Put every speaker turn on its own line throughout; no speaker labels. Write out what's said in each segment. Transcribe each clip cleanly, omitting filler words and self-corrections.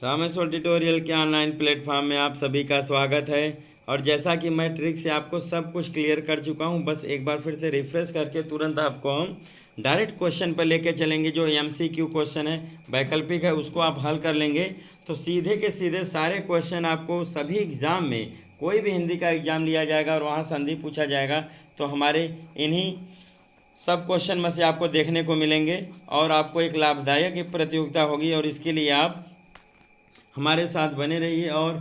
Rameshwar tutorial के online platform में आप सभी का स्वागत है। और जैसा कि मैं ट्रिक से आपको सब कुछ क्लियर कर चुका हूं, बस एक बार फिर से रिफ्रेश करके तुरंत आपको हम डायरेक्ट क्वेश्चन पर लेके चलेंगे। जो एमसीक्यू क्वेश्चन है, वैकल्पिक है, उसको आप हल कर लेंगे तो सीधे के सीधे सारे क्वेश्चन आपको सभी एग्ज़ाम में, कोई भी हिंदी का एग्ज़ाम लिया जाएगा और वहाँ संधि पूछा जाएगा तो हमारे इन्हीं सब क्वेश्चन में से आपको देखने को मिलेंगे और आपको एक लाभदायक प्रतियोगिता होगी। और इसके लिए आप हमारे साथ बने रहिए और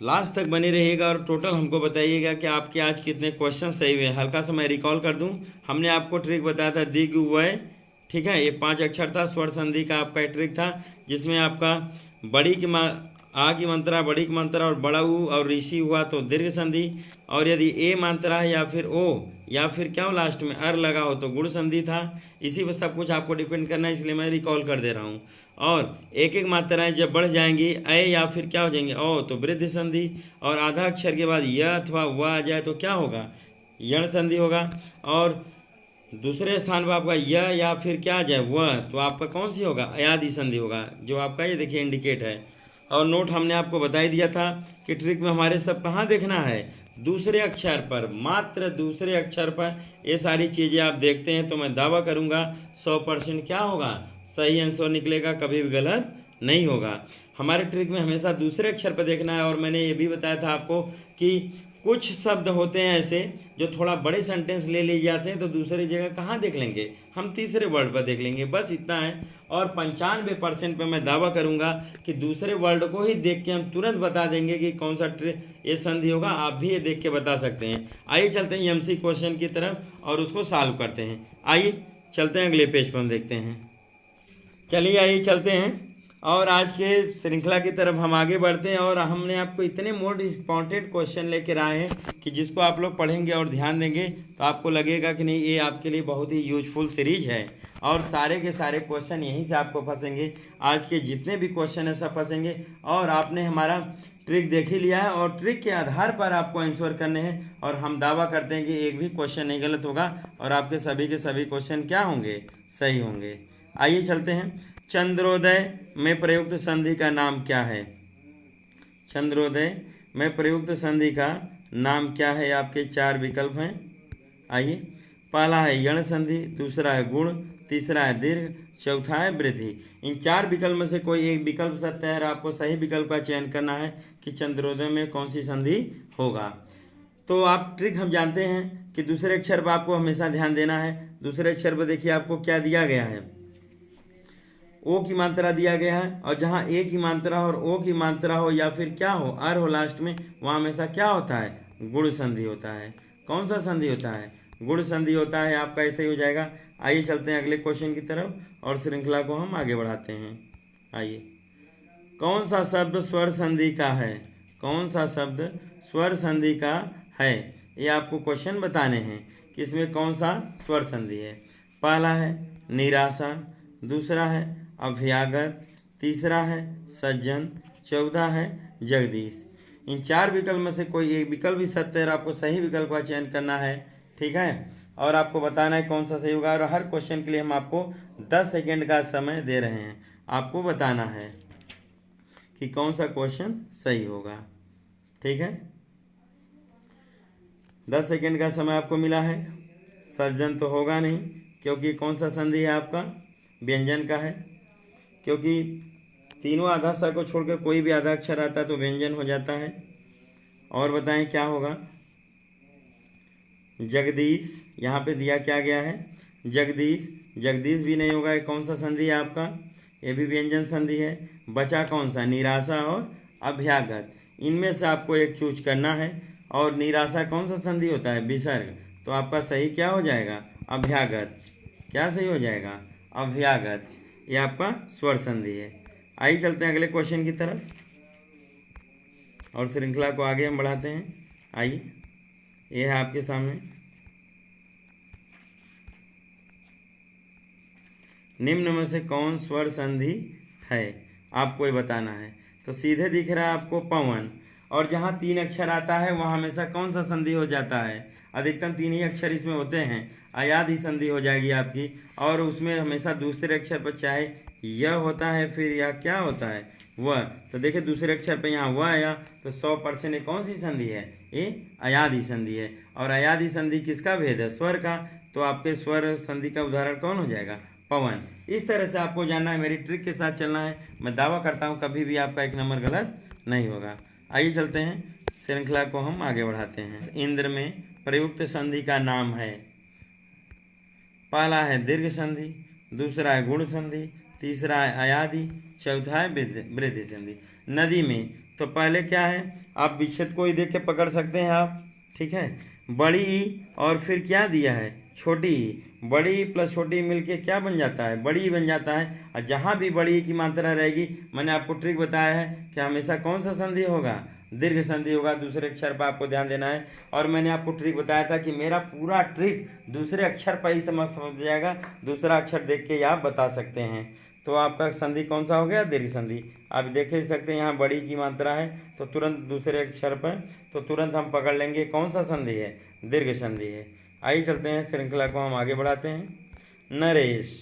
लास्ट तक बने रहिएगा और टोटल हमको बताइएगा कि आपके आज कितने क्वेश्चन सही हुए। हल्का सा मैं रिकॉल कर दूं, हमने आपको ट्रिक बताया था दिग वय, ठीक है, ये 5 अक्षर था। स्वर संधि का आपका ट्रिक था जिसमें आपका बड़ी की आ की मात्रा, बड़ी की मात्रा और बड़ा ऊ और ऋषि हुआ तो दीर्घ संधि, और यदि ए मात्रा है या फिर ओ या फिर क्या हो लास्ट में अर लगा हो तो गुण संधि था। इसी पर सब कुछ आपको डिपेंड करना है, इसलिए मैं रिकॉल कर दे रहा हूँ। और एक एक मात्राएं जब बढ़ जाएंगी ए या फिर क्या हो जाएंगे ओ तो वृद्धि संधि, और आधा अक्षर के बाद य अथवा व आ जाए तो क्या होगा, यण संधि होगा। और दूसरे स्थान पर आपका य या फिर क्या आ जाए वह तो आपका कौन सी होगा, अयादि संधि होगा, जो आपका ये देखिए इंडिकेट है। और नोट हमने आपको बता ही दिया था कि ट्रिक में हमारे सब कहाँ देखना है, दूसरे अक्षर पर, मात्र दूसरे अक्षर पर ये सारी चीज़ें आप देखते हैं तो मैं दावा करूँगा 100% क्या होगा, सही आंसर निकलेगा, कभी भी गलत नहीं होगा। हमारे ट्रिक में हमेशा दूसरे अक्षर पर देखना है। और मैंने ये भी बताया था आपको कि कुछ शब्द होते हैं ऐसे जो थोड़ा बड़े सेंटेंस ले लिए जाते हैं तो दूसरी जगह कहाँ देख लेंगे, हम तीसरे वर्ड पर देख लेंगे, बस इतना है। और 95% पे मैं दावा करूंगा कि दूसरे वर्ड को ही देख के हम तुरंत बता देंगे कि कौन सा ये संधि होगा। आप भी ये देख के बता सकते हैं। आइए चलते हैं एमसी क्वेश्चन की तरफ और उसको सॉल्व करते हैं। आइए चलते हैं अगले पेज पर, हम देखते हैं। चलिए आइए चलते हैं और आज के श्रृंखला की तरफ हम आगे बढ़ते हैं। और हमने आपको इतने मोस्ट इम्पॉर्टेंट क्वेश्चन लेकर आए हैं कि जिसको आप लोग पढ़ेंगे और ध्यान देंगे तो आपको लगेगा कि नहीं, ये आपके लिए बहुत ही यूजफुल सीरीज है। और सारे के सारे क्वेश्चन यहीं से आपको फंसेंगे, आज के जितने भी क्वेश्चन हैं सब फंसेंगे। और आपने हमारा ट्रिक देख ही लिया है और ट्रिक के आधार पर आपको आंसर करने हैं। और हम दावा करते हैं कि एक भी क्वेश्चन नहीं गलत होगा और आपके सभी के सभी क्वेश्चन क्या होंगे, सही होंगे। आइए चलते हैं। चंद्रोदय में प्रयुक्त संधि का नाम क्या है, चंद्रोदय में प्रयुक्त संधि का नाम क्या है, आपके 4 विकल्प हैं। आइए, पहला है यण संधि, दूसरा है गुण, तीसरा है दीर्घ, चौथा है वृद्धि। इन 4 विकल्प में से कोई एक विकल्प सत्य है और आपको सही विकल्प का चयन करना है कि चंद्रोदय में कौन सी संधि होगा। तो आप ट्रिक हम जानते हैं कि दूसरे अक्षर पर आपको हमेशा ध्यान देना है। दूसरे अक्षर पर देखिए आपको क्या दिया गया है, ओ की मात्रा दिया गया है, और जहाँ ए की मात्रा और ओ की मात्रा हो या फिर क्या हो अर हो लास्ट में, वहाँ हमेशा क्या होता है, गुण संधि होता है। कौन सा संधि होता है, गुण संधि होता है। आपका ऐसे ही हो जाएगा। आइए चलते हैं अगले क्वेश्चन की तरफ और श्रृंखला को हम आगे बढ़ाते हैं। आइए, कौन सा शब्द स्वर संधि का है, कौन सा शब्द स्वर संधि का है, ये आपको क्वेश्चन बताने हैं कि इसमें कौन सा स्वर संधि है। पहला है निराशा, दूसरा है अभ्यागत, तीसरा है सज्जन, चौथा है जगदीश। इन 4 विकल्प में से कोई एक विकल्प भी सत्य है और आपको सही विकल्प का चयन करना है, ठीक है। और आपको बताना है कौन सा सही होगा। और हर क्वेश्चन के लिए हम आपको 10 सेकेंड का समय दे रहे हैं, आपको बताना है कि कौन सा क्वेश्चन सही होगा, ठीक है। 10 सेकेंड का समय आपको मिला है। सज्जन तो होगा नहीं क्योंकि कौन सा संधि है आपका, व्यंजन का है, क्योंकि तीनों आधा सा को छोड़कर कोई भी आधा अक्षर आता है तो व्यंजन हो जाता है। और बताएं क्या होगा, जगदीश, यहाँ पे दिया क्या गया है, जगदीश, जगदीश भी नहीं होगा। ये कौन सा संधि है आपका, ये भी व्यंजन संधि है। बचा कौन सा, निराशा और अभ्यागत, इनमें से आपको एक चूज करना है। और निराशा कौन सा संधि होता है, विसर्ग, तो आपका सही क्या हो जाएगा, अभ्यागत। क्या सही हो जाएगा, अभ्यागत, ये आपका स्वर संधि है। आइए चलते हैं अगले क्वेश्चन की तरफ और श्रृंखला को आगे हम बढ़ाते हैं। आइए, ये है आपके सामने, निम्न में से कौन स्वर संधि है, आपको ये बताना है। तो सीधे दिख रहा है आपको पवन, और जहाँ 3 अक्षर आता है वहाँ हमेशा कौन सा संधि हो जाता है, अधिकतम 3 ही अक्षर इसमें होते हैं, अयादि संधि हो जाएगी आपकी। और उसमें हमेशा दूसरे अक्षर पर चाहे य होता है, फिर या क्या होता है, व। तो देखिए दूसरे अक्षर पे यहाँ व आया तो 100% ये कौन सी संधि है, ये अयादि संधि है। और अयादि संधि किसका भेद है, स्वर का। तो आपके स्वर संधि का उदाहरण कौन हो जाएगा, पवन। इस तरह से आपको जानना है, मेरी ट्रिक के साथ चलना है। मैं दावा करता हूँ कभी भी आपका 1 नंबर गलत नहीं होगा। आइए चलते हैं, श्रृंखला को हम आगे बढ़ाते हैं। इंद्र में प्रयुक्त संधि का नाम है, पहला है दीर्घ संधि, दूसरा है गुण संधि, तीसरा है अयादि, चौथा है वृद्धि संधि। नदी में तो पहले क्या है, आप विच्छेद को ही देख के पकड़ सकते हैं आप, ठीक है। बड़ी ई और फिर क्या दिया है, छोटी ई। बड़ी ई प्लस छोटी ई मिलके क्या बन जाता है, बड़ी ई बन जाता है। और जहाँ भी बड़ी ई की मात्रा रहेगी, मैंने आपको ट्रिक बताया है कि हमेशा कौन सा संधि होगा, दीर्घ संधि होगा। दूसरे अक्षर पर आपको ध्यान देना है। और मैंने आपको ट्रिक बताया था कि मेरा पूरा ट्रिक दूसरे अक्षर पर ही समझ जाएगा, दूसरा अक्षर देख के ही आप बता सकते हैं। तो आपका संधि कौन सा हो गया, दीर्घ संधि। आप देख ही सकते हैं यहाँ बड़ी की मात्रा है तो तुरंत दूसरे अक्षर पर, तो तुरंत हम पकड़ लेंगे कौन सा संधि है, दीर्घ संधि है। आइए चलते हैं, श्रृंखला को हम आगे बढ़ाते हैं। नरेश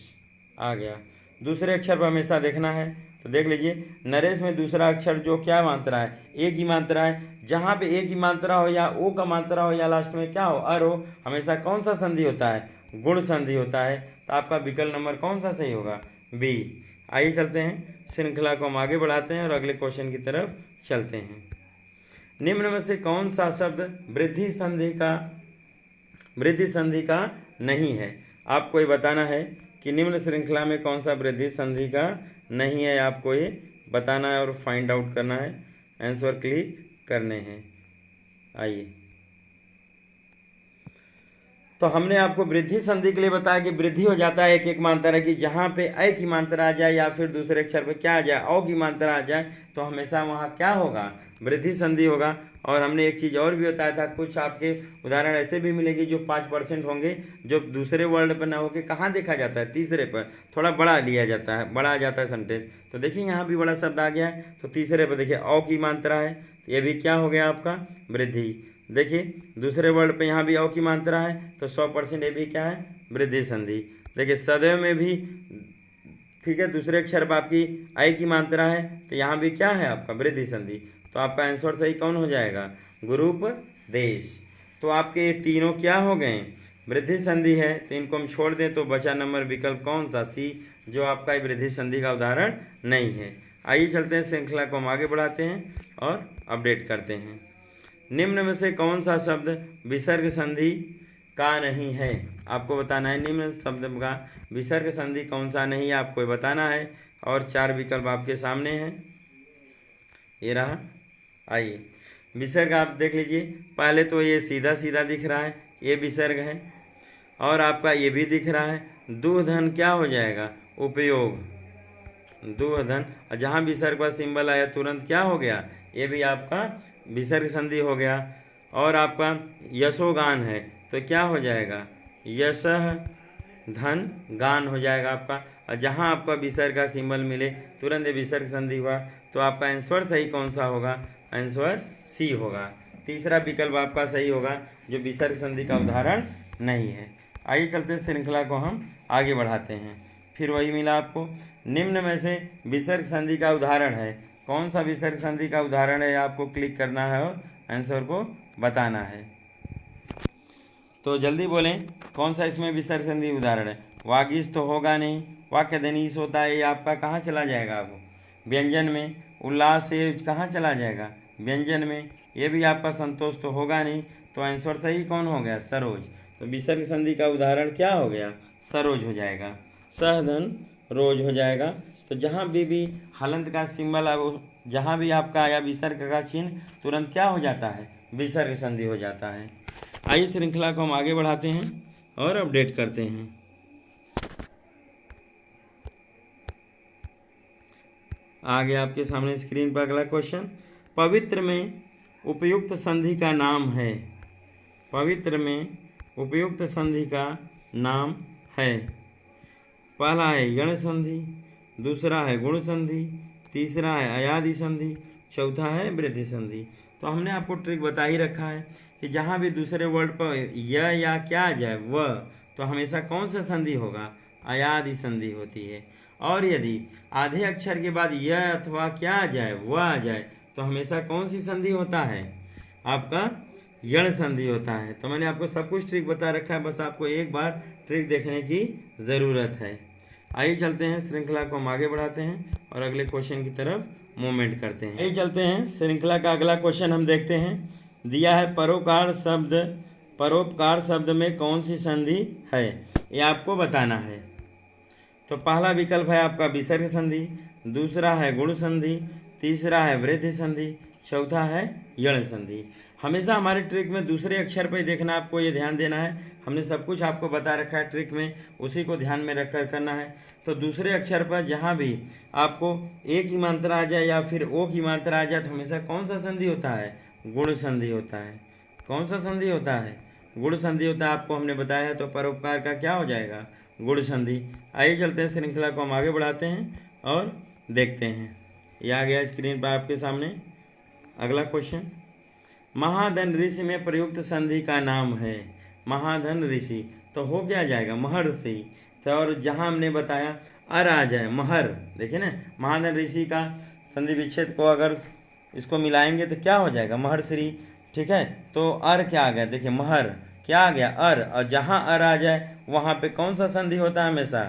आ गया, दूसरे अक्षर पर हमेशा देखना है। तो देख लीजिए, नरेश में दूसरा अक्षर जो क्या मात्रा है, ए की मात्रा है। जहाँ पे ए की मात्रा हो या ओ का मात्रा हो या लास्ट में क्या हो, अर हो, हमेशा कौन सा संधि होता है, गुण संधि होता है। तो आपका विकल्प नंबर कौन सा सही होगा, बी। आइए चलते हैं, श्रृंखला को हम आगे बढ़ाते हैं और अगले क्वेश्चन की तरफ चलते हैं। निम्न में से कौन सा शब्द वृद्धि संधि का नहीं है। आपको ये बताना है कि निम्न श्रृंखला में कौन सा वृद्धि संधि का नहीं है, आपको ये बताना है और फाइंड आउट करना है, आंसर क्लिक करने हैं। आइए, तो हमने आपको वृद्धि संधि के लिए बताया कि वृद्धि हो जाता है एक एक मात्रा की, जहाँ पे अ की मात्रा आ जाए या फिर दूसरे अक्षर पे क्या आ जाए, औ की मात्रा आ जाए, तो हमेशा वहाँ क्या होगा, वृद्धि संधि होगा। और हमने एक चीज़ और भी बताया था, कुछ आपके उदाहरण ऐसे भी मिलेंगे जो 5% होंगे, जो दूसरे वर्ड पर ना होके कहाँ देखा जाता है, तीसरे पर थोड़ा बड़ा लिया जाता है, बड़ा आ जाता है सेंटेंस। तो देखिए यहाँ भी बड़ा शब्द आ गया है, तो तीसरे पर देखिए औ की मात्रा है, तो ये भी क्या हो गया आपका, वृद्धि। देखिए दूसरे वर्ड पे यहाँ भी औ की मात्रा है, तो 100% ये भी क्या है, वृद्धि संधि। देखिए सदैव में भी ठीक है, दूसरे अक्षर पर आपकी आई की मात्रा है, तो यहाँ भी क्या है आपका, वृद्धि संधि। तो आपका आंसर सही कौन हो जाएगा, ग्रुप देश। तो आपके ये तीनों क्या हो गए, वृद्धि संधि है, तो इनको हम छोड़ दें तो बचा नंबर विकल्प कौन सा, सी, जो आपका वृद्धि संधि का उदाहरण नहीं है। आइए चलते हैं, श्रृंखला को हम आगे बढ़ाते हैं और अपडेट करते हैं। निम्न में से कौन सा शब्द विसर्ग संधि का नहीं है, आपको बताना है। निम्न शब्द का विसर्ग संधि कौन सा नहीं है, आपको बताना है। और 4 विकल्प आपके सामने हैं, ये रहा। आइए, विसर्ग आप देख लीजिए, पहले तो ये सीधा सीधा दिख रहा है, ये विसर्ग है। और आपका ये भी दिख रहा है, दुधन क्या हो जाएगा, उपयोग, दुधन। और जहाँ विसर्ग का सिंबल आया तुरंत क्या हो गया, ये भी आपका विसर्ग संधि हो गया। और आपका यशोगान है, तो क्या हो जाएगा, यशः धन गान हो जाएगा आपका। और जहाँ आपका विसर्ग का सिंबल मिले तुरंत विसर्ग संधि हुआ। तो आपका आंसर सही कौन सा होगा, आंसर सी होगा। तीसरा विकल्प आपका सही होगा, जो विसर्ग संधि का उदाहरण नहीं है। आइए चलते हैं, श्रृंखला को हम आगे बढ़ाते हैं। फिर वही मिला आपको, निम्न में से विसर्ग संधि का उदाहरण है, कौन सा विसर्ग संधि का उदाहरण है, आपको क्लिक करना है और आंसर को बताना है। तो जल्दी बोलें, कौन सा इसमें विसर्ग संधि उदाहरण है। वागीश तो होगा नहीं, वाक्य धनीश होता है, ये आपका कहाँ चला जाएगा, आपको व्यंजन में। उल्लास से कहाँ चला जाएगा, व्यंजन में। ये भी आपका संतोष तो होगा नहीं, तो आंसर सही कौन हो गया, सरोज। तो विसर्ग संधि का उदाहरण क्या हो गया, सरोज हो जाएगा, सहधन रोज हो जाएगा। तो जहाँ भी हलंत का सिंबल है, जहाँ भी आपका आया विसर्ग का चिन्ह, तुरंत क्या हो जाता है, विसर्ग संधि हो जाता है। आइए श्रृंखला को हम आगे बढ़ाते हैं और अपडेट करते हैं। आगे आपके सामने स्क्रीन पर अगला क्वेश्चन, पवित्र में उपयुक्त संधि का नाम है, पवित्र में उपयुक्त संधि का नाम है। पहला है यण संधि, दूसरा है गुण संधि, तीसरा है अयादि संधि, चौथा है वृद्धि संधि। तो हमने आपको ट्रिक बता ही रखा है कि जहाँ भी दूसरे वर्ड पर य या क्या आ जाए, व, तो हमेशा कौन सा संधि होगा, अयादि संधि होती है। और यदि आधे अक्षर के बाद य अथवा क्या आ जाए, वह आ जाए, तो हमेशा कौन सी संधि होता है? आपका यण संधि होता है। तो मैंने आपको सब कुछ ट्रिक बता रखा है, बस आपको एक बार ट्रिक देखने की ज़रूरत है। आइए चलते हैं, श्रृंखला को हम आगे बढ़ाते हैं और अगले क्वेश्चन की तरफ मूवमेंट करते हैं। आइए चलते हैं, श्रृंखला का अगला क्वेश्चन हम देखते हैं। दिया है परोपकार शब्द में कौन सी संधि है, ये आपको बताना है। तो पहला विकल्प है आपका विसर्ग संधि, दूसरा है गुण संधि, तीसरा है वृद्धि संधि, चौथा है यण संधि। हमेशा हमारे ट्रिक में दूसरे अक्षर पर देखना, आपको ये ध्यान देना है। हमने सब कुछ आपको बता रखा है ट्रिक में, उसी को ध्यान में रखकर करना है। तो दूसरे अक्षर पर जहाँ भी आपको ए की मात्रा आ जाए या फिर ओ की मात्रा आ जाए, तो हमेशा कौन सा संधि होता है? गुण संधि होता है। कौन सा संधि होता है? गुण संधि होता है, आपको हमने बताया है। तो परोपकार का क्या हो जाएगा? गुण संधि। आइए चलते हैं, श्रृंखला को हम आगे बढ़ाते हैं और देखते हैं। ये आ गया स्क्रीन पर आपके सामने अगला क्वेश्चन। महाधन ऋषि में प्रयुक्त संधि का नाम है। महाधन ऋषि तो हो क्या जाएगा? महर्षि। तो और जहाँ हमने बताया अर आ जाए, महर, देखिए ना, महाधन ऋषि का संधि विच्छेद को अगर इसको मिलाएंगे तो क्या हो जाएगा? महर्षि। ठीक है, तो अर क्या आ गया? देखिए महर क्या आ गया? अर। और जहाँ अर आ जाए वहाँ पे कौन सा संधि होता है? हमेशा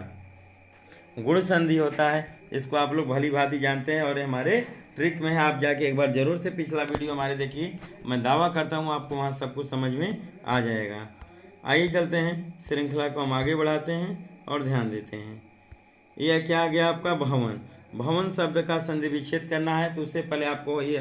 गुण संधि होता है। इसको आप लोग भली भांति जानते हैं और ये हमारे ट्रिक में है। आप जाके एक बार जरूर से पिछला वीडियो हमारे देखिए, मैं दावा करता हूँ आपको वहाँ सब कुछ समझ में आ जाएगा। आइए चलते हैं, श्रृंखला को हम आगे बढ़ाते हैं और ध्यान देते हैं। यह क्या आ गया आपका? भवन। भवन शब्द का संधि विच्छेद करना है, तो उससे पहले आपको ये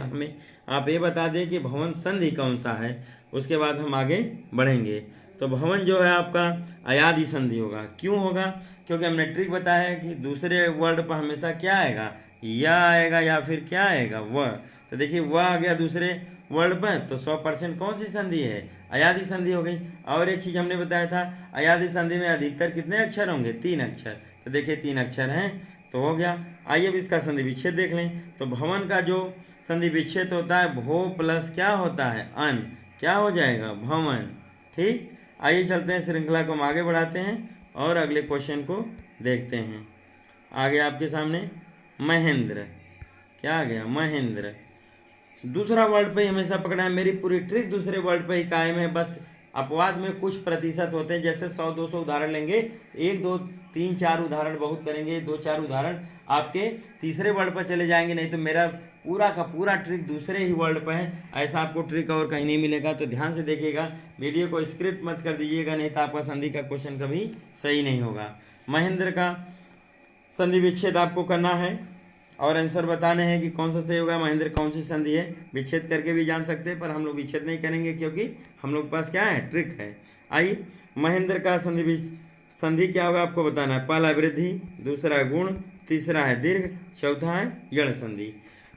आप ये बता दें कि भवन संधि कौन सा है, उसके बाद हम आगे बढ़ेंगे। तो भवन जो है आपका अयादि संधि होगा। क्यों होगा? क्योंकि हमने ट्रिक बताया है कि दूसरे वर्ड पर हमेशा क्या आएगा? या आएगा या फिर क्या आएगा? वह। तो देखिए वह आ गया दूसरे वर्ड पर, तो 100% कौन सी संधि है? अयादि संधि हो गई। और एक चीज़ हमने बताया था, अयादि संधि में अधिकतर कितने अक्षर होंगे? 3 अक्षर। तो देखिए 3 अक्षर हैं, तो हो गया। आइए अब इसका संधि विच्छेद देख लें। तो भवन का जो संधि विच्छेद होता है, भो प्लस क्या होता है? अन। क्या हो जाएगा? भवन। ठीक। आइए चलते हैं, श्रृंखला को हम आगे बढ़ाते हैं और अगले क्वेश्चन को देखते हैं। आगे आपके सामने महेंद्र। क्या आ गया? महेंद्र। दूसरा वर्ड पे ही हमेशा पकड़ा है। मेरी पूरी ट्रिक दूसरे वर्ड पे ही कायम है। बस अपवाद में कुछ प्रतिशत होते हैं, जैसे 100-200 उदाहरण लेंगे, 1 2 3 4 उदाहरण बहुत करेंगे, 2-4 उदाहरण आपके तीसरे वर्ड पर चले जाएंगे, नहीं तो मेरा पूरा का पूरा ट्रिक दूसरे ही वर्ड पर है। ऐसा आपको ट्रिक और कहीं नहीं मिलेगा। तो ध्यान से देखिएगा, वीडियो को स्क्रिप्ट मत कर दीजिएगा, नहीं तो आपका संधि का क्वेश्चन कभी सही नहीं होगा। महेंद्र का संधि विच्छेद आपको करना है और आंसर बताने हैं कि कौन सा सही होगा। महेंद्र कौन सी संधि है? विच्छेद करके भी जान सकते हैं, पर हम लोग विच्छेद नहीं करेंगे क्योंकि हम लोग के पास क्या है? ट्रिक है। आइए, महेंद्र का संधि क्या होगा आपको बताना है। पहला वृद्धि, दूसरा गुण, तीसरा है दीर्घ, चौथा है यण संधि।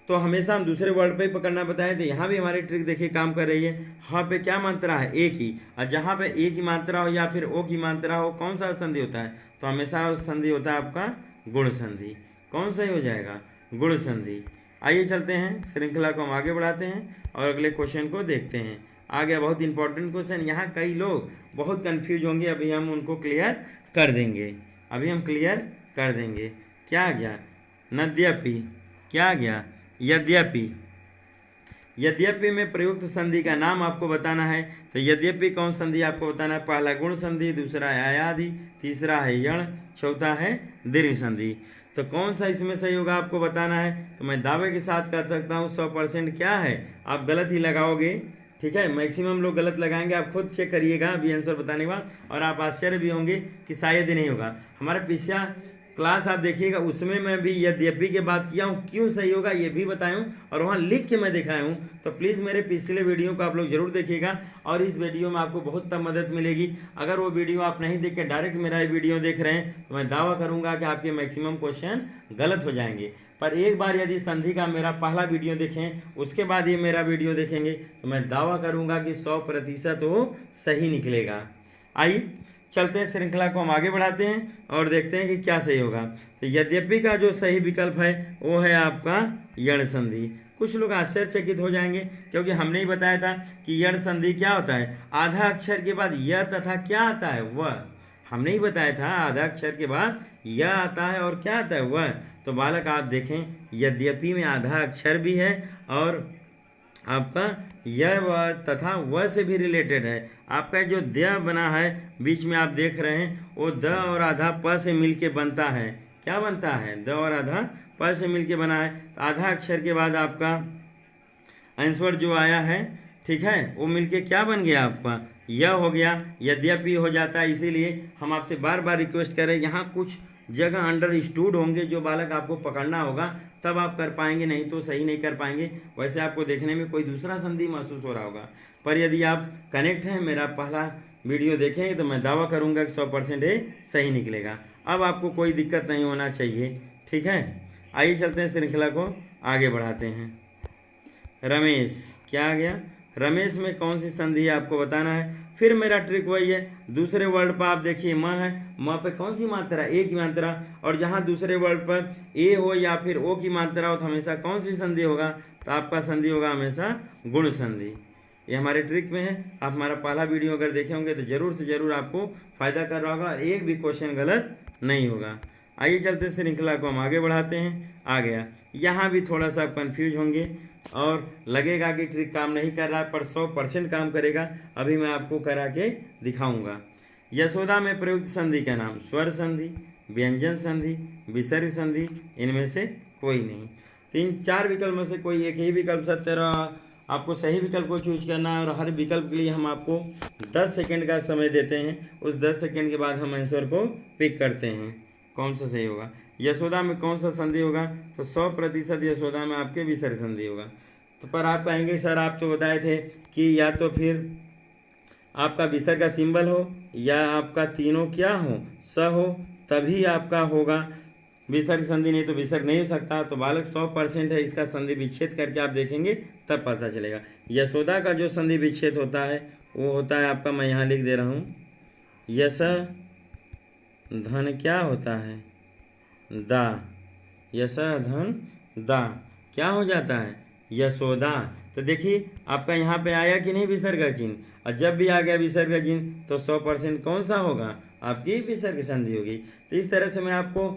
तो हमेशा हम दूसरे वर्ड पे ही पकड़ना बताए थे। यहाँ भी हमारी ट्रिक देखिए काम कर रही है। यहाँ पे क्या मात्रा है? ए की। और जहाँ पे ए की मात्रा हो या फिर ओ की मात्रा हो, कौन सा संधि होता है? तो हमेशा संधि होता है आपका गुण संधि। कौन सही हो जाएगा? गुण संधि। आइए चलते हैं, श्रृंखला को हम आगे बढ़ाते हैं और अगले क्वेश्चन को देखते हैं। आ गया बहुत इंपॉर्टेंट क्वेश्चन। यहाँ कई लोग बहुत कंफ्यूज होंगे, अभी हम उनको क्लियर कर देंगे। क्या आ गया? नद्यपि। क्या आ गया? यद्यपि। यद्यपि में प्रयुक्त संधि का नाम आपको बताना है। तो यद्यपि कौन संधि आपको बताना है? पहला गुण संधि, दूसरा है अयादि, तीसरा है यण, चौथा है दीर्घ संधि। तो कौन सा इसमें सही होगा आपको बताना है। तो मैं दावे के साथ कह सकता हूँ 100% क्या है? आप गलत ही लगाओगे। ठीक है, मैक्सिमम लोग गलत लगाएंगे। आप खुद चेक करिएगा अभी आंसर बताने के बाद, और आप आश्चर्य भी होंगे कि शायद ही नहीं होगा। हमारा पिछला क्लास आप देखिएगा, उसमें मैं भी यद्यपि के बात किया हूँ। क्यों सही होगा ये भी बताया हूँ और वहाँ लिख के मैं दिखाया हूँ। तो प्लीज़ मेरे पिछले वीडियो को आप लोग जरूर देखिएगा, और इस वीडियो में आपको बहुत तब मदद मिलेगी। अगर वो वीडियो आप नहीं देख के डायरेक्ट मेरा ये वीडियो देख रहे हैं, तो मैं दावा करूँगा कि आपके मैक्सिमम क्वेश्चन गलत हो जाएंगे। पर एक बार यदि संधि का मेरा पहला वीडियो देखें, उसके बाद ये मेरा वीडियो देखेंगे, तो मैं दावा करूँगा कि 100% वो सही निकलेगा। आइए चलते हैं, श्रृंखला को हम आगे बढ़ाते हैं और देखते हैं कि क्या सही होगा। तो यद्यपि का जो सही विकल्प है वो है आपका यण संधि। कुछ लोग आश्चर्यचकित हो जाएंगे, क्योंकि हमने ही बताया था कि यण संधि क्या होता है? आधा अक्षर के बाद य तथा क्या आता है? वह। हमने ही बताया था आधा अक्षर के बाद य आता है और क्या आता है वह। तो बालक आप देखें यद्यपि में आधा अक्षर भी है और आपका यह व तथा वह से भी रिलेटेड है। आपका जो द बना है बीच में आप देख रहे हैं वो द और आधा प से मिलके बनता है। क्या बनता है? द और आधा प से मिलके बना है। तो आधा अक्षर के बाद आपका आंसर जो आया है, ठीक है, वो मिलके क्या बन गया आपका? यह हो गया। यद्यपि हो जाता है, इसीलिए हम आपसे बार बार रिक्वेस्ट करें, यहाँ कुछ जगह अंडरस्टूड होंगे जो बालक आपको पकड़ना होगा, तब आप कर पाएंगे, नहीं तो सही नहीं कर पाएंगे। वैसे आपको देखने में कोई दूसरा संधि महसूस हो रहा होगा, पर यदि आप कनेक्ट हैं, मेरा पहला वीडियो देखेंगे तो मैं दावा करूंगा कि 100% सही निकलेगा। अब आपको कोई दिक्कत नहीं होना चाहिए, ठीक है। आइए चलते हैं, श्रृंखला को आगे बढ़ाते हैं। रमेश, क्या आ गया? रमेश में कौन सी संधि है आपको बताना है। फिर मेरा ट्रिक वही है, दूसरे वर्ड पर आप देखिए म है, म पे कौन सी मात्रा? ए की मात्रा। और जहाँ दूसरे वर्ड पर ए हो या फिर ओ की मात्रा हो तो हमेशा कौन सी संधि होगा? तो आपका संधि होगा हमेशा गुण संधि। ये हमारे ट्रिक में है। आप हमारा पहला वीडियो अगर देखे होंगे तो जरूर से जरूर आपको फायदा कर रहा होगा और एक भी क्वेश्चन गलत नहीं होगा। आइए चलते श्रृंखला को हम आगे बढ़ाते हैं। आ गया। यहाँ भी थोड़ा सा कन्फ्यूज होंगे और लगेगा कि ट्रिक काम नहीं कर रहा, पर 100% काम करेगा। अभी मैं आपको करा के दिखाऊंगा। यशोदा में प्रयुक्त संधि का नाम? स्वर संधि, व्यंजन संधि, विसर्ग संधि, इनमें से कोई नहीं। 3-4 विकल्प में से कोई एक ही विकल्प सत्य रहा। आपको सही विकल्प को चूज करना है और हर विकल्प के लिए हम आपको 10 सेकेंड का समय देते हैं। उस 10 सेकेंड के बाद हम आंसर को पिक करते हैं कौन सा सही होगा। यशोदा में कौन सा संधि होगा? तो 100% यशोदा में आपके विसर्ग संधि होगा। तो पर आप कहेंगे सर आप तो बताए थे कि या तो फिर आपका विसर्ग का सिंबल हो या आपका तीनों क्या हो, स हो, तभी आपका होगा विसर्ग संधि, नहीं तो विसर्ग नहीं हो सकता। तो बालक 100% है, इसका संधि विच्छेद करके आप देखेंगे तब पता चलेगा। यशोदा का जो संधि विच्छेद होता है वो होता है आपका, मैं यहाँ लिख दे रहा हूँ, यश धन क्या होता है? दा। यश धन दा क्या हो जाता है? यशोदा। तो देखिए आपका यहाँ पे आया कि नहीं विसर्ग का चिन्ह, और जब भी आ गया विसर्ग का चिन्ह तो 100% कौन सा होगा? आपकी विसर्ग संधि होगी। तो इस तरह से मैं आपको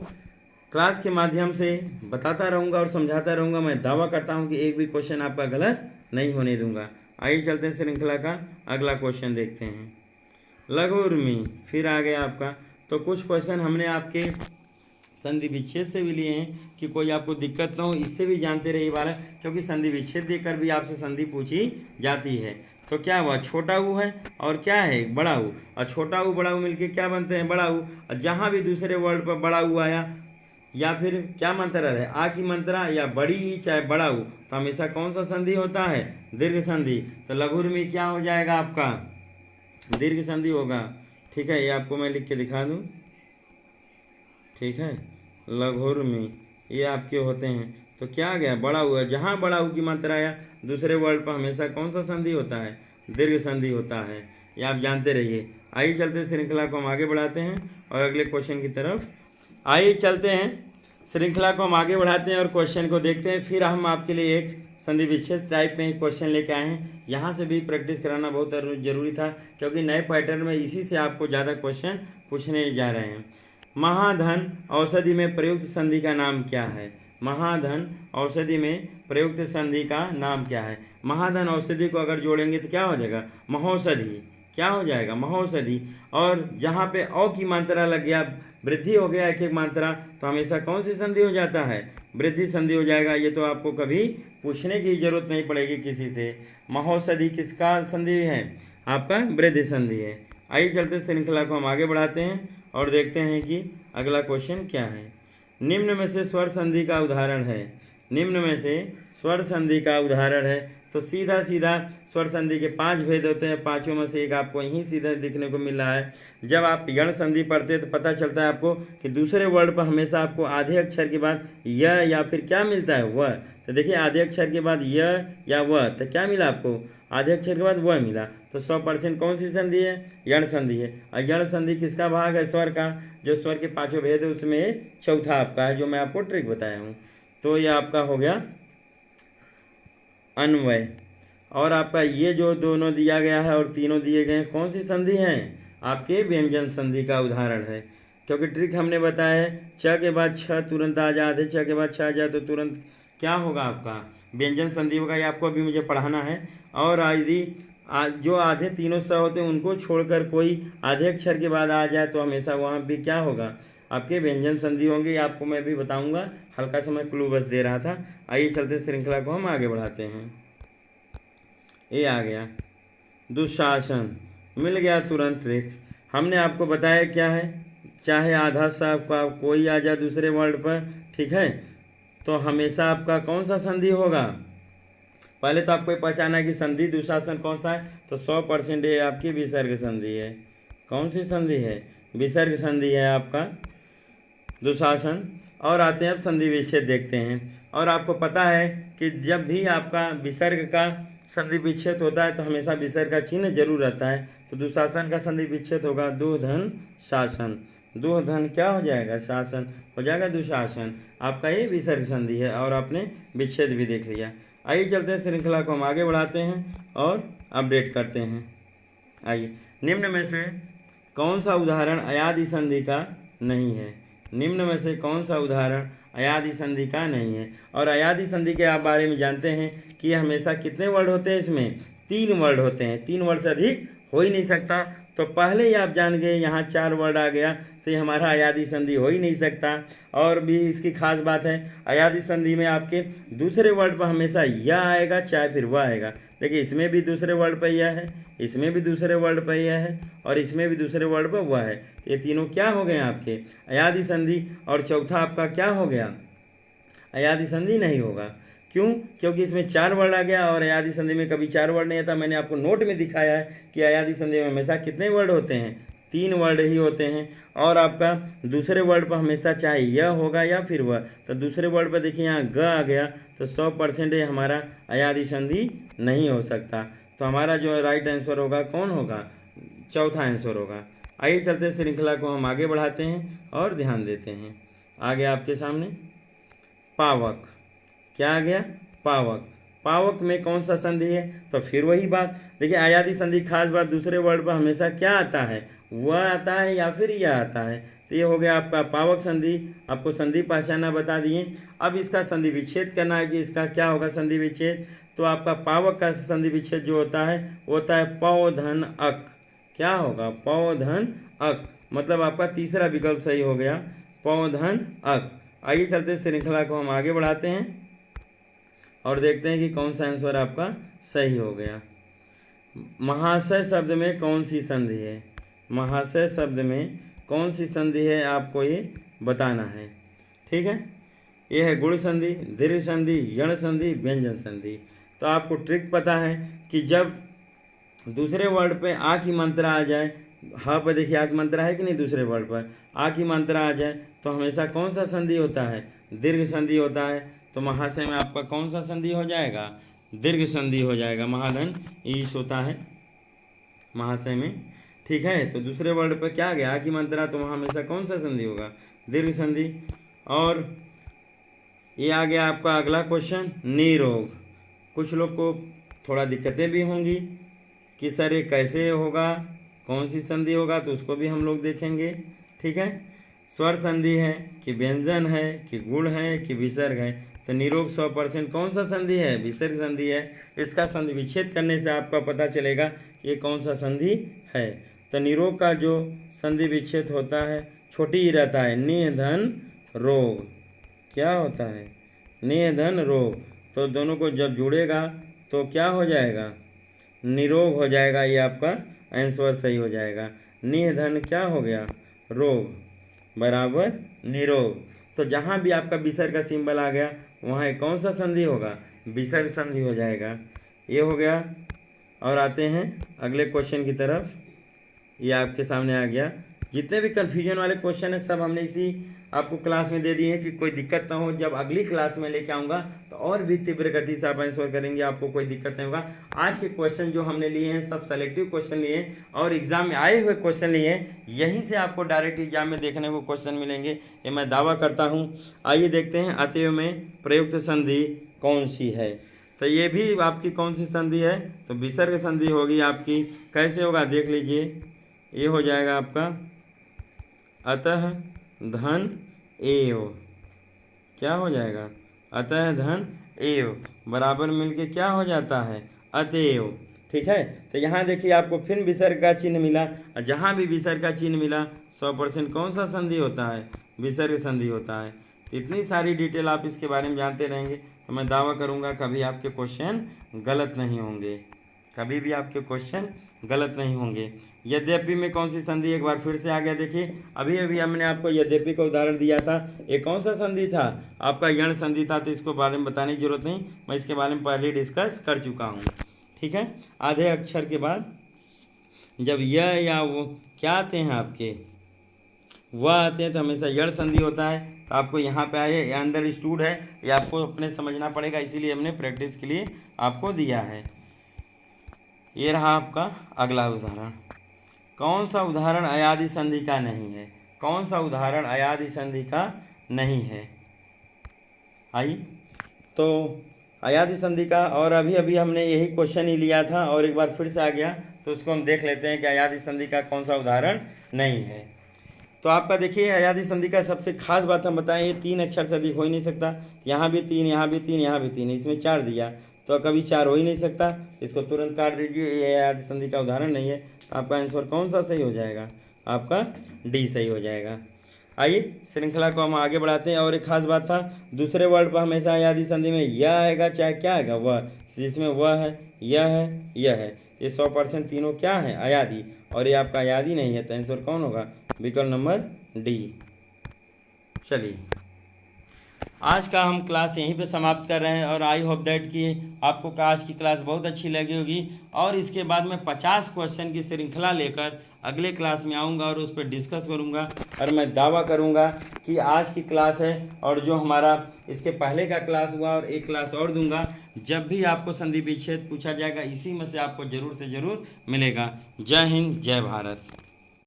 क्लास के माध्यम से बताता रहूँगा और समझाता रहूँगा। मैं दावा करता हूँ कि एक भी क्वेश्चन आपका गलत नहीं होने दूंगा। आइए चलते हैं श्रृंखला का अगला क्वेश्चन देखते हैं। लघु उर्मी फिर आ गया आपका। तो कुछ क्वेश्चन हमने आपके संधि विच्छेद से भी लिए हैं कि कोई आपको दिक्कत ना हो, इससे भी जानते रहिए बालक, क्योंकि संधि विच्छेद देकर भी आपसे संधि पूछी जाती है। तो क्या हुआ? छोटा ऊ है और क्या है? बड़ा ऊ। और छोटा ऊ बड़ा ऊ मिलके क्या बनते हैं? बड़ा ऊ। और जहाँ भी दूसरे वर्ड पर बड़ा ऊ आया या फिर क्या मात्रा है? आ की मात्रा या बड़ी ई चाहे बड़ा ऊ, तो हमेशा कौन सा संधि होता है? दीर्घ संधि। तो लघु उर्मी क्या हो जाएगा आपका? दीर्घ संधि होगा। ठीक है, ये आपको मैं लिख के दिखा दूँ, ठीक है। लघु उर्मी ये आपके होते हैं। तो क्या आ गया? बड़ा हुआ। जहाँ बड़ा ऊ की मात्रा आया दूसरे वर्ड पर हमेशा कौन सा संधि होता है? दीर्घ संधि होता है। ये आप जानते रहिए। आइए चलते श्रृंखला को हम आगे बढ़ाते हैं और अगले क्वेश्चन की तरफ आइए चलते हैं। श्रृंखला को हम आगे बढ़ाते हैं और क्वेश्चन को देखते हैं। फिर हम आपके लिए एक संधि विच्छेद टाइप में क्वेश्चन लेके आए हैं। यहाँ से भी प्रैक्टिस कराना बहुत जरूरी था, क्योंकि नए पैटर्न में इसी से आपको ज़्यादा क्वेश्चन पूछने जा रहे हैं। महाधन औषधि में प्रयुक्त संधि का नाम क्या है? महाधन औषधि में प्रयुक्त संधि का नाम क्या है? महाधन औषधि को अगर जोड़ेंगे तो क्या हो जाएगा? महौषधि। क्या हो जाएगा? महौषधि। और जहाँ पे औ की मात्रा लग गया, वृद्धि हो गया एक मात्रा, तो हमेशा कौन सी संधि हो जाता है? वृद्धि संधि हो जाएगा। ये तो आपको कभी पूछने की जरूरत नहीं पड़ेगी किसी से। महौषधि किसका संधि है? आपका वृद्धि संधि है। आइए चलते श्रृंखला को हम आगे बढ़ाते हैं और देखते हैं कि अगला क्वेश्चन क्या है। निम्न में से स्वर संधि का उदाहरण है। निम्न में से स्वर संधि का उदाहरण है। तो सीधा सीधा स्वर संधि के 5 भेद होते हैं, 5 में से एक आपको यहीं सीधा दिखने को मिल रहा है। जब आप यण संधि पढ़ते हैं तो पता चलता है आपको कि दूसरे वर्ड पर हमेशा आपको आधे अक्षर के बाद य या फिर क्या मिलता है? वह। तो देखिए आधे अक्षर के बाद य या वह, तो क्या मिला आपको? आधे अक्षर के बाद वह मिला। तो 100% कौन सी संधि है? यण संधि है। और यण संधि किसका भाग है? स्वर का। जो स्वर के 5 भेद है उसमें चौथा आपका है, जो मैं आपको ट्रिक बताया हूँ। तो ये आपका हो गया अन्वय। और आपका ये जो दोनों दिया गया है और तीनों दिए गए हैं, कौन सी संधि हैं? आपके व्यंजन संधि का उदाहरण है। क्योंकि ट्रिक हमने बताया है च के बाद छ तुरंत आ जाए, आधे च के बाद छ आ जाए तो तुरंत क्या होगा आपका व्यंजन संधि होगा। ये आपको अभी मुझे पढ़ाना है। और यदि जो आधे तीनों स होते हैं उनको छोड़कर कोई आधे अक्षर के बाद आ जाए तो हमेशा वहाँ भी क्या होगा आपके व्यंजन संधि होंगे। ये आपको मैं भी बताऊंगा, हल्का सा मैं क्लू बस दे रहा था। आइए चलते श्रृंखला को हम आगे बढ़ाते हैं। ये आ गया दुशासन, मिल गया तुरंत ट्रिक। हमने आपको बताया क्या है, चाहे आधा सा आपका कोई आ जाए दूसरे वर्ड पर, ठीक है, तो हमेशा आपका कौन सा संधि होगा। पहले तो आपको पहचाना कि संधि दुशासन कौन सा है, तो 100% ये आपकी विसर्ग संधि है। कौन सी संधि है, विसर्ग संधि है आपका दुशासन। और आते हैं अब संधि विच्छेद देखते हैं। और आपको पता है कि जब भी आपका विसर्ग का संधि विच्छेद होता है तो हमेशा विसर्ग का चिन्ह जरूर रहता है। तो दुशासन का संधि विच्छेद होगा दु धन शासन। दु धन क्या हो जाएगा, शासन हो जाएगा दुशासन। आपका ये विसर्ग संधि है और आपने विच्छेद भी देख लिया। आइए चलते हैं श्रृंखला को हम आगे बढ़ाते हैं और अपडेट करते हैं। आइए, निम्न में से कौन सा उदाहरण अयादि संधि का नहीं है। निम्न में से कौन सा उदाहरण अयादि संधि का नहीं है। और अयादि संधि के आप बारे में जानते हैं कि हमेशा कितने वर्ड होते हैं, इसमें 3 वर्ड होते हैं। 3 वर्ड से अधिक हो ही नहीं सकता। तो पहले ही आप जान गए यहाँ 4 वर्ड आ गया तो ये हमारा अयादि संधि हो ही नहीं सकता। और भी इसकी खास बात है, अयादि संधि में आपके दूसरे वर्ड पर हमेशा यह आएगा चाहे फिर वह आएगा। देखिए इसमें भी दूसरे वर्ड पर यह है, इसमें भी दूसरे वर्ड पर यह है और इसमें भी दूसरे वर्ड पर वह है। ये तीनों क्या हो गए आपके अयादि संधि। और चौथा आपका क्या हो गया, अयादि संधि नहीं होगा। क्यों, क्योंकि इसमें 4 वर्ड आ गया और अयादि संधि में कभी 4 वर्ड नहीं आता। मैंने आपको नोट में दिखाया है कि अयादि संधि में हमेशा कितने वर्ड होते हैं, 3 वर्ड ही होते हैं। और आपका दूसरे वर्ड पर हमेशा चाहे यह होगा या फिर वह। तो दूसरे वर्ड पर देखिए यहाँ ग आ गया तो 100% ये हमारा अयादि संधि नहीं हो सकता। तो हमारा जो राइट आंसर होगा कौन होगा, चौथा आंसर होगा। आइए चलते श्रृंखला को हम आगे बढ़ाते हैं और ध्यान देते हैं। आगे आपके सामने पावक, क्या आ गया, पावक। पावक में कौन सा संधि है, तो फिर वही बात। देखिए अयादि संधि खास बात दूसरे वर्ड पर हमेशा क्या आता है, वह आता है या फिर यह आता है। तो ये हो गया आपका पावक संधि। आपको संधि पहचाना बता दिए। अब इसका संधि विच्छेद करना है कि इसका क्या होगा संधि विच्छेद। तो आपका पावक का संधि विच्छेद जो होता है वो होता है पौ धन अक। क्या होगा, पौ धन अक, मतलब आपका तीसरा विकल्प सही हो गया, पौ धन अक। आइए चलते श्रृंखला को हम आगे बढ़ाते हैं और देखते हैं कि कौन सा आंसर आपका सही हो गया। महाशय शब्द में कौन सी संधि है, महाशय शब्द में कौन सी संधि है आपको ये बताना है। ठीक है, ये है गुण संधि, दीर्घ संधि, यण संधि, व्यंजन संधि। तो आपको ट्रिक पता है कि जब दूसरे वर्ड पे आ की मात्रा आ जाए, हाँ पर देखिए आ की मात्रा है कि नहीं, दूसरे वर्ड पर आ की मात्रा आ जाए तो हमेशा कौन सा संधि होता है, दीर्घ संधि होता है। तो महाशय में आपका कौन सा संधि हो जाएगा, दीर्घ संधि हो जाएगा। महाधन ईश होता है महाशय में। ठीक है, तो दूसरे वर्ड पर क्या आ गया, आ की मात्रा, तो वहाँ हमेशा कौन सा संधि होगा, दीर्घ संधि। और ये आ गया आपका अगला क्वेश्चन, निरोग। कुछ लोग को थोड़ा दिक्कतें भी होंगी कि सर ये कैसे होगा, कौन सी संधि होगा, तो उसको भी हम लोग देखेंगे। ठीक है, स्वर संधि है कि व्यंजन है कि गुण है कि विसर्ग है। तो निरोग 100% कौन सा संधि है, विसर्ग संधि है। इसका संधि विच्छेद करने से आपका पता चलेगा कि ये कौन सा संधि है। तो निरोग का जो संधि विच्छेद होता है छोटी ही रहता है, निधन रोग। क्या होता है, निधन रोग। तो दोनों को जब जुड़ेगा तो क्या हो जाएगा, निरोग हो जाएगा। ये आपका आंसर सही हो जाएगा। निधन क्या हो गया, रोग बराबर निरोग। तो जहाँ भी आपका विसर्ग का सिंबल आ गया वहाँ कौन सा संधि होगा, विसर्ग संधि हो जाएगा। ये हो गया। और आते हैं अगले क्वेश्चन की तरफ। ये आपके सामने आ गया। जितने भी कन्फ्यूजन वाले क्वेश्चन है सब हमने इसी आपको क्लास में दे दिए हैं कि कोई दिक्कत ना हो। जब अगली क्लास में लेके आऊँगा तो और भी तीव्र गति से आप आंसर करेंगे, आपको कोई दिक्कत नहीं होगा। आज के क्वेश्चन जो हमने लिए हैं सब सेलेक्टिव क्वेश्चन लिए हैं और एग्जाम में आए हुए क्वेश्चन लिए हैं। यहीं से आपको डायरेक्ट एग्जाम में देखने को क्वेश्चन मिलेंगे, ये मैं दावा करता हूँ। आइए देखते हैं अतएव में प्रयुक्त संधि कौन सी है। तो ये भी आपकी कौन सी संधि है, तो विसर्ग संधि होगी आपकी। कैसे होगा देख लीजिए। ये हो जाएगा आपका अतः धन एव, क्या हो जाएगा, अतः धन एव बराबर मिलके क्या हो जाता है, अतएव। ठीक है, तो यहाँ देखिए आपको फिर विसर्ग का चिन्ह मिला, और जहाँ भी विसर्ग का चिन्ह मिला 100% कौन सा संधि होता है, विसर्ग संधि होता है। तो इतनी सारी डिटेल आप इसके बारे में जानते रहेंगे तो मैं दावा करूँगा कभी आपके क्वेश्चन गलत नहीं होंगे, कभी भी आपके क्वेश्चन गलत नहीं होंगे। यद्यपि में कौन सी संधि, एक बार फिर से आ गया, देखिए अभी अभी हमने आपको यद्यपि का उदाहरण दिया था, ये कौन सा संधि था, आपका यण संधि था, तो इसको बारे में बताने की जरूरत नहीं, मैं इसके बारे में पहले डिस्कस कर चुका हूँ। ठीक है, आधे अक्षर के बाद जब यह या वो क्या आते हैं आपके, वह आते हैं तो हमेशा यण संधि होता है। तो आपको यहाँ पे आए, ये अंडर स्टूड है, ये आपको अपने समझना पड़ेगा, इसीलिए हमने प्रैक्टिस के लिए आपको दिया है। ये रहा आपका अगला उदाहरण। कौन सा उदाहरण अयादि संधि का नहीं है, कौन सा उदाहरण अयादि संधि का नहीं है, आइए। तो अयादि संधि का, और अभी अभी हमने यही क्वेश्चन ही लिया था और एक बार फिर से आ गया, तो उसको हम देख लेते हैं कि अयादि संधि का कौन सा उदाहरण नहीं है। तो आपका देखिए अयादि संधि का सबसे खास बात हम बताएं, ये 3 अक्षर से अधिक हो ही नहीं सकता, यहाँ भी 3, यहाँ भी 3, यहाँ भी 3, इसमें 4 दिया, तो कभी 4 हो ही नहीं सकता, इसको तुरंत काट दीजिए, ये अयादि संधि का उदाहरण नहीं है। तो आपका आंसर कौन सा सही हो जाएगा, आपका डी सही हो जाएगा। आइए श्रृंखला को हम आगे बढ़ाते हैं। और एक खास बात था, दूसरे वर्ड पर हमेशा अयादि संधि में यह आएगा चाहे क्या आएगा, वह, जिसमें वह है, यह है, यह है, ये 100% तीनों क्या है, अयादि, और ये आपका अयादि नहीं है, तो आंसर कौन होगा, विकल्प नंबर डी। चलिए आज का हम क्लास यहीं पे समाप्त कर रहे हैं, और आई होप दैट कि आपको आज की क्लास बहुत अच्छी लगी होगी, और इसके बाद मैं 50 क्वेश्चन की श्रृंखला लेकर अगले क्लास में आऊँगा और उस पर डिस्कस करूँगा। और मैं दावा करूँगा कि आज की क्लास है, और जो हमारा इसके पहले का क्लास हुआ, और एक क्लास और दूंगा, जब भी आपको संधि विच्छेद पूछा जाएगा इसी में से आपको ज़रूर से ज़रूर मिलेगा। जय हिंद, जय भारत।